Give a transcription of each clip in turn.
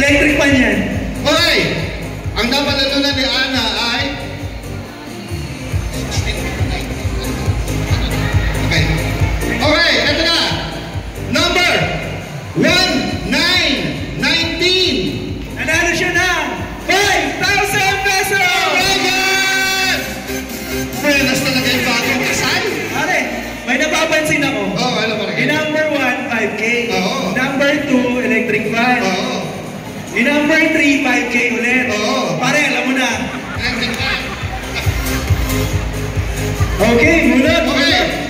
Electric fan yan. Okay. Ang napanalunan ni Ana ay... Okay, eto na. Number 1919. Nanalo siya ng 5,000 pesos! Oh my God! Buenas talaga yung bagong kasal. Pare, may napapansin ako. Oo, ano pa rin? Yung number 1, 5K. Oo. Number 2, electric fan. Oo. Yung number 3, 5K ulit. Oo. Pare, alam mo na. Electric fan. Okay, munod. Okay.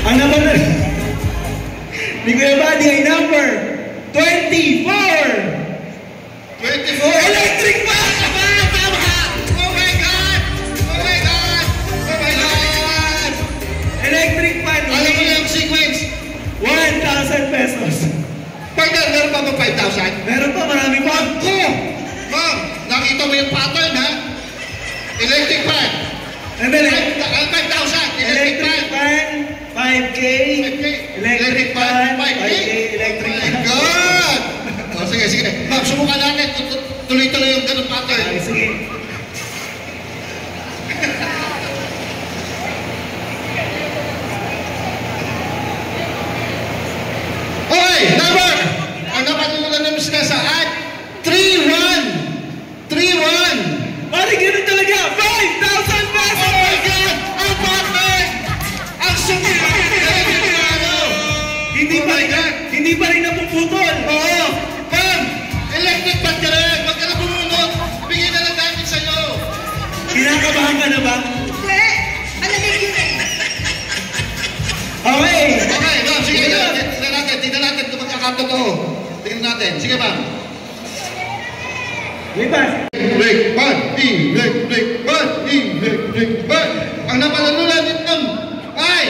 Ang naman na ni Kuya Buddy ay number 24! 24. Electric fan! Tama! Oh my God! Oh my God! Oh my God! Electric fan! Alam mo na yung sequence? 1,000 pesos. Partner, meron pa ba 5,000? Meron pa, marami pa. Ko! Ma'am, nakita mo yung pattern, ha? Electric fan. Ano ba? 5,000. Electric fan. 5K. Electric fan. 5K. Electric fan. Oh my God! O, sige, sige. Ma'am, subukan natin. Tuloy-tuloy yung ganun pattern. Ay, sige. Okay, number. Ang napatulan ng miskasa at 3-1. 3-1. Pare, ganun talaga. 5,000 pesos! Oh my God! Ang partner! Ang sumit! Hindi Oh pa my rin, God! hindi pa rin napuputol. Oo! Ma'am! Electric fan ka rin! Huwag ka na bumunot! Bigyan na lang namin sa'yo! Kinakabahan ka na ba? Hindi. Malamig yun eh. Okay. Okay, ma'am, sige. Tignan natin kung magkakatotoo. Tignan natin. Sige, ma'am. Lipas. Electric fan! Electric fan! Electric fan! Ang napalanulan nito ay,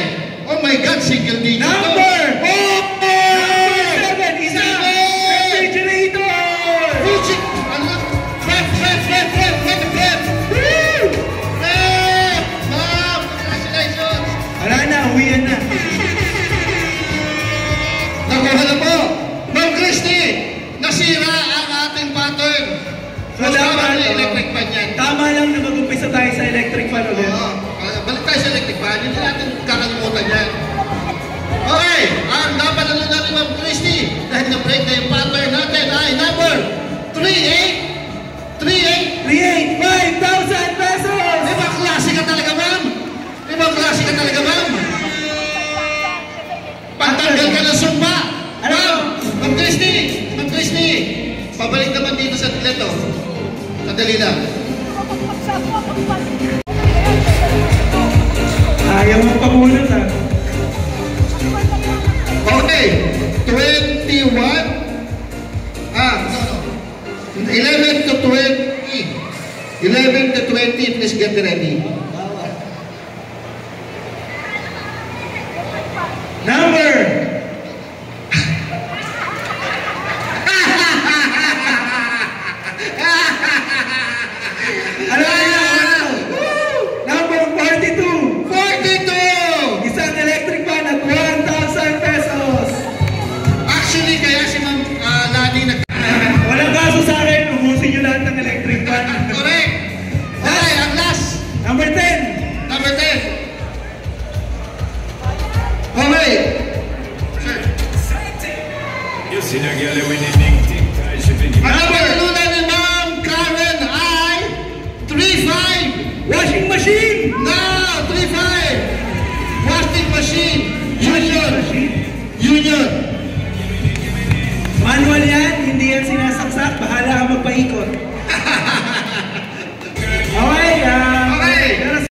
oh my God, single digit. Number! Number 7! Isa! Refrigerator! Music! Ano? Rep! Woo! Rep! Ma'am, congratulations! Wala na, uwian na. Nakuha na po! Ma'am Christy, nasira ang ating pattern. So, dapat, electric fan yan. tama lang na mag-umpisa tayo sa electric fan ulit. Oo. Balik tayo sa electric fan. Hindi natin kakalimutan yan. Okay. Ang napanalunan ni Ma'am Christy dahil na-break na yung pattern natin ay number 38. 3,500 pesos! Ibang klase ka talaga, ma'am. Ibang klase ka talaga, ma'am. Pantanggal ka ng sumpa. Ma'am Christy. Ma'am Christy. Pabalik naman dito sa atleto. Sandali lang. Ayaw mo pamunod ha. Okay. 21. No. 11 to 20. 11 to 20. Please get ready. Number! Number 42! 42! Isang electric fan at 1,000 pesos! Actually, kaya si Ma'am Lani Walang kaso sa akin, ubusin nyo lahat ng electric fan. Correct! Okay, ang last. Number 10! Number 10. Okay. Sir. You see the girl when they make things, I should be Number